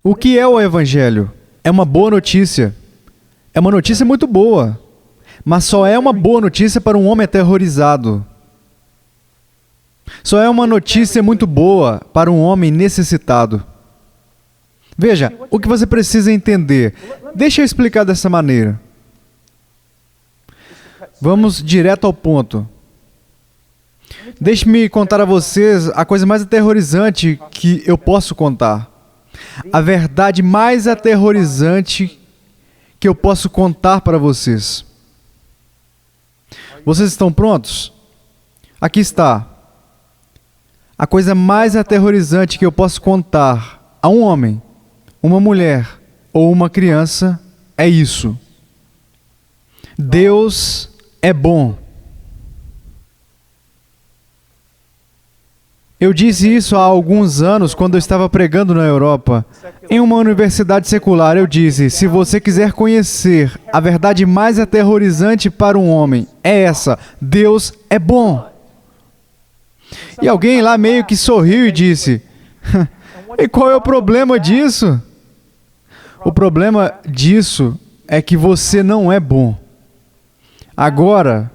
O que é o Evangelho? É uma boa notícia. É uma notícia muito boa. Mas só é uma boa notícia para um homem aterrorizado. Só é uma notícia muito boa para um homem necessitado. Veja, o que você precisa entender. Deixa eu explicar dessa maneira. Vamos direto ao ponto. Deixe-me contar a vocês a coisa mais aterrorizante que eu posso contar. A verdade mais aterrorizante que eu posso contar para vocês. Vocês estão prontos? Aqui está. A coisa mais aterrorizante que eu posso contar a um homem, uma mulher ou uma criança é isso. Deus é bom. Eu disse isso há alguns anos quando eu estava pregando na Europa. Em uma universidade secular eu disse, se você quiser conhecer a verdade mais aterrorizante para um homem, é essa, Deus é bom. E alguém lá meio que sorriu e disse, e qual é o problema disso? O problema disso é que você não é bom. Agora,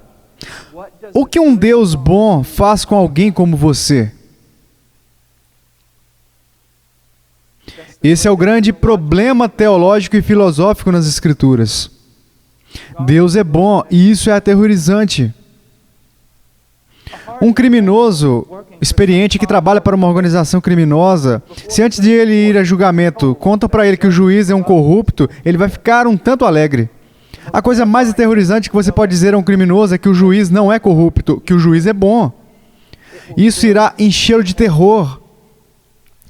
o que um Deus bom faz com alguém como você? Esse é o grande problema teológico e filosófico nas Escrituras. Deus é bom e isso é aterrorizante. Um criminoso experiente que trabalha para uma organização criminosa, se antes de ele ir a julgamento, conta para ele que o juiz é um corrupto, ele vai ficar um tanto alegre. A coisa mais aterrorizante que você pode dizer a um criminoso é que o juiz não é corrupto, que o juiz é bom. Isso irá enchê-lo de terror.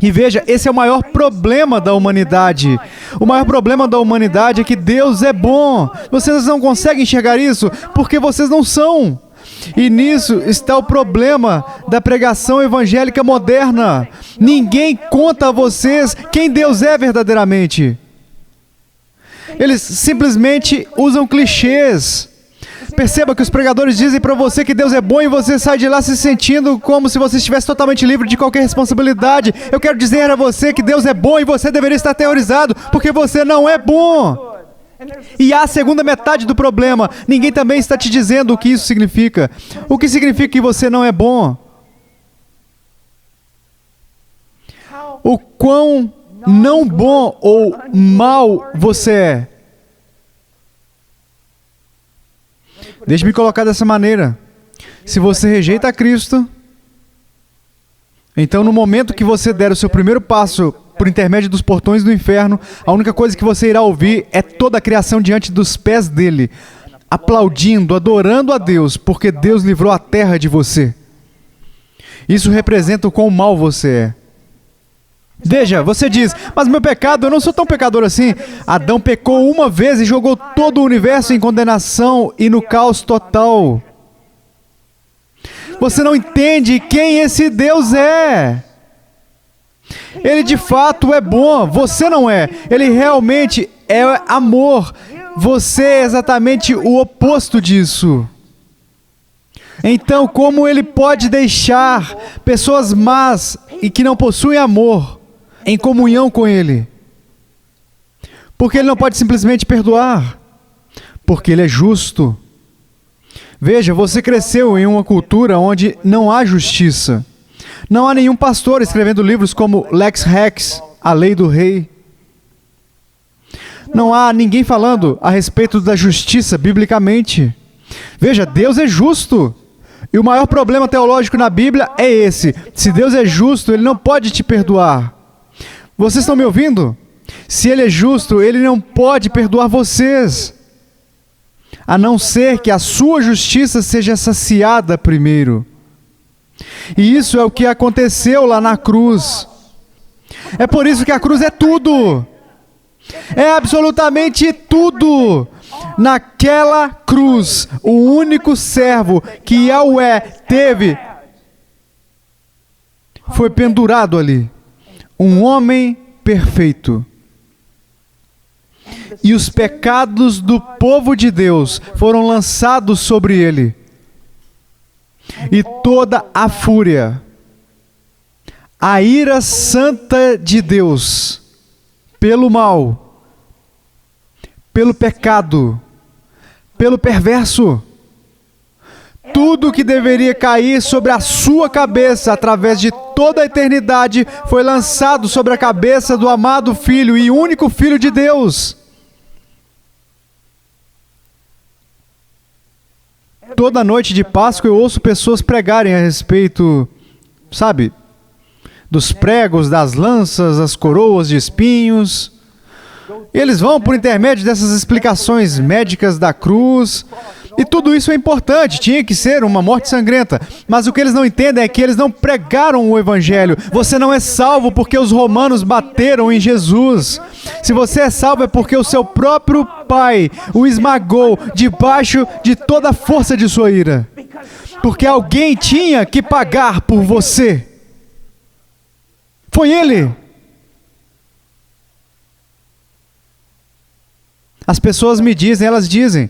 E veja, esse é o maior problema da humanidade. O maior problema da humanidade é que Deus é bom. Vocês não conseguem enxergar isso porque vocês não são. E nisso está o problema da pregação evangélica moderna. Ninguém conta a vocês quem Deus é verdadeiramente. Eles simplesmente usam clichês. Perceba que os pregadores dizem para você que Deus é bom e você sai de lá se sentindo como se você estivesse totalmente livre de qualquer responsabilidade. Eu quero dizer a você que Deus é bom e você deveria estar aterrorizado porque você não é bom. E há a segunda metade do problema. Ninguém também está te dizendo o que isso significa. O que significa que você não é bom? O quão não bom ou mal você é? Deixe-me colocar dessa maneira. Se você rejeita a Cristo, então no momento que você der o seu primeiro passo por intermédio dos portões do inferno, a única coisa que você irá ouvir é toda a criação diante dos pés dele, aplaudindo, adorando a Deus, porque Deus livrou a terra de você. Isso representa o quão mal você é. Veja, você diz, mas meu pecado, eu não sou tão pecador assim. Adão pecou uma vez e jogou todo o universo em condenação e no caos total. Você não entende quem esse Deus é. Ele de fato é bom, você não é. Ele realmente é amor. Você é exatamente o oposto disso. Então, como ele pode deixar pessoas más e que não possuem amor em comunhão com ele? Porque ele não pode simplesmente perdoar. Porque ele é justo. Veja, você cresceu em uma cultura onde não há justiça. Não há nenhum pastor escrevendo livros como Lex Rex, a lei do rei. Não há ninguém falando a respeito da justiça biblicamente. Veja, Deus é justo. E o maior problema teológico na Bíblia é esse. Se Deus é justo, Ele não pode te perdoar. Vocês estão me ouvindo? Se Ele é justo, Ele não pode perdoar vocês. A não ser que a sua justiça seja saciada primeiro. E isso é o que aconteceu lá na cruz. É por isso que a cruz é tudo. É absolutamente tudo. Naquela cruz, o único servo que Yahweh teve foi pendurado ali. Um homem perfeito. E os pecados do povo de Deus foram lançados sobre ele. E toda a fúria, a ira santa de Deus, pelo mal, pelo pecado, pelo perverso. Tudo que deveria cair sobre a sua cabeça através de toda a eternidade foi lançado sobre a cabeça do amado Filho e único Filho de Deus. Toda noite de Páscoa eu ouço pessoas pregarem a respeito, sabe, dos pregos, das lanças, as coroas de espinhos. E eles vão por intermédio dessas explicações médicas da cruz. E tudo isso é importante, tinha que ser uma morte sangrenta. Mas o que eles não entendem é que eles não pregaram o Evangelho. Você não é salvo porque os romanos bateram em Jesus. Se você é salvo é porque o seu próprio Pai o esmagou debaixo de toda a força de sua ira. Porque alguém tinha que pagar por você. Foi Ele. As pessoas me dizem, elas dizem: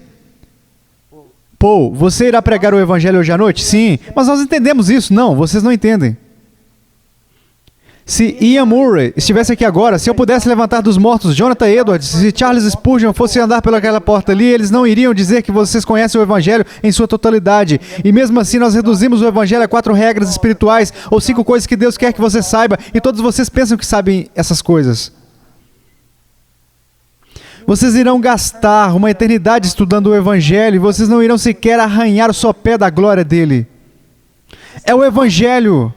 Paul, você irá pregar o Evangelho hoje à noite? Sim, mas nós entendemos isso. Não, vocês não entendem. Se Ian Murray estivesse aqui agora, se eu pudesse levantar dos mortos Jonathan Edwards, se Charles Spurgeon fosse andar pelaquela porta ali, eles não iriam dizer que vocês conhecem o Evangelho em sua totalidade. E mesmo assim nós reduzimos o Evangelho a 4 regras espirituais, ou 5 coisas que Deus quer que você saiba, e todos vocês pensam que sabem essas coisas. Vocês irão gastar uma eternidade estudando o Evangelho e vocês não irão sequer arranhar o sopé da glória dele. É o Evangelho.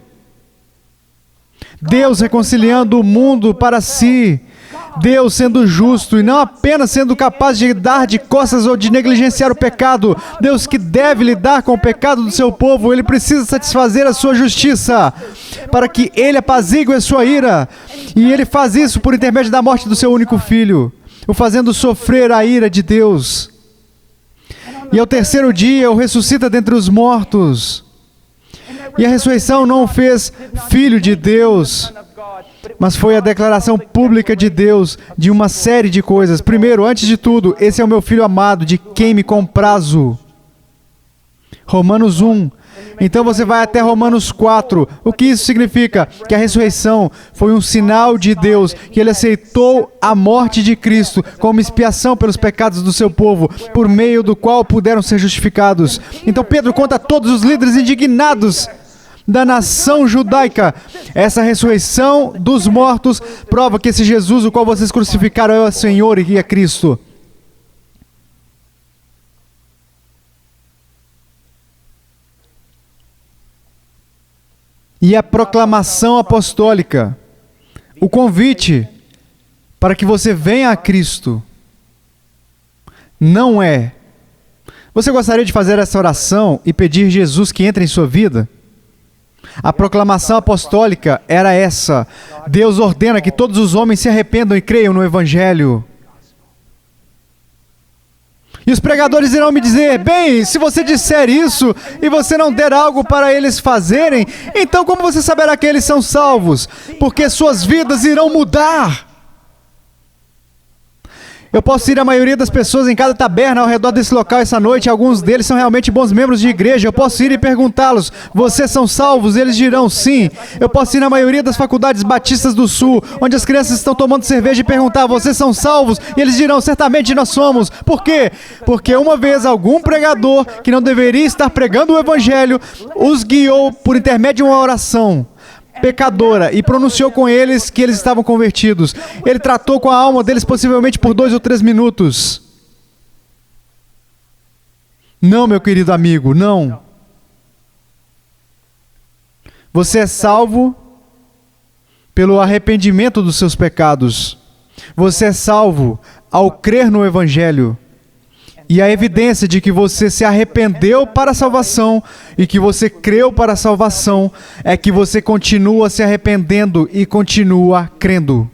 Deus reconciliando o mundo para si. Deus sendo justo e não apenas sendo capaz de dar de costas ou de negligenciar o pecado. Deus que deve lidar com o pecado do seu povo, Ele precisa satisfazer a sua justiça para que Ele apazigue a sua ira. E Ele faz isso por intermédio da morte do seu único Filho, o fazendo sofrer a ira de Deus. E ao terceiro dia o ressuscita dentre os mortos. E a ressurreição não o fez filho de Deus, mas foi a declaração pública de Deus de uma série de coisas. Primeiro, antes de tudo, esse é o meu Filho amado, de quem me comprazo. Romanos 1. Então você vai até Romanos 4. O que isso significa? Que a ressurreição foi um sinal de Deus, que Ele aceitou a morte de Cristo como expiação pelos pecados do seu povo, por meio do qual puderam ser justificados. Então Pedro conta a todos os líderes indignados da nação judaica: essa ressurreição dos mortos prova que esse Jesus, o qual vocês crucificaram, é o Senhor e é Cristo. E a proclamação apostólica, o convite para que você venha a Cristo, não é: você gostaria de fazer essa oração e pedir Jesus que entre em sua vida? A proclamação apostólica era essa: Deus ordena que todos os homens se arrependam e creiam no Evangelho. E os pregadores irão me dizer: bem, se você disser isso e você não der algo para eles fazerem, então como você saberá que eles são salvos? Porque suas vidas irão mudar. Eu posso ir à maioria das pessoas em cada taberna ao redor desse local essa noite, alguns deles são realmente bons membros de igreja. Eu posso ir e perguntá-los: vocês são salvos? Eles dirão sim. Eu posso ir na maioria das faculdades batistas do sul, onde as crianças estão tomando cerveja, e perguntar: vocês são salvos? E eles dirão: certamente nós somos. Por quê? Porque uma vez algum pregador que não deveria estar pregando o Evangelho os guiou por intermédio de uma oração pecadora e pronunciou com eles que eles estavam convertidos. Ele tratou com a alma deles possivelmente por 2 ou 3 minutos. Não, meu querido amigo, não. Você é salvo pelo arrependimento dos seus pecados. Você é salvo ao crer no Evangelho. E a evidência de que você se arrependeu para a salvação e que você creu para a salvação é que você continua se arrependendo e continua crendo.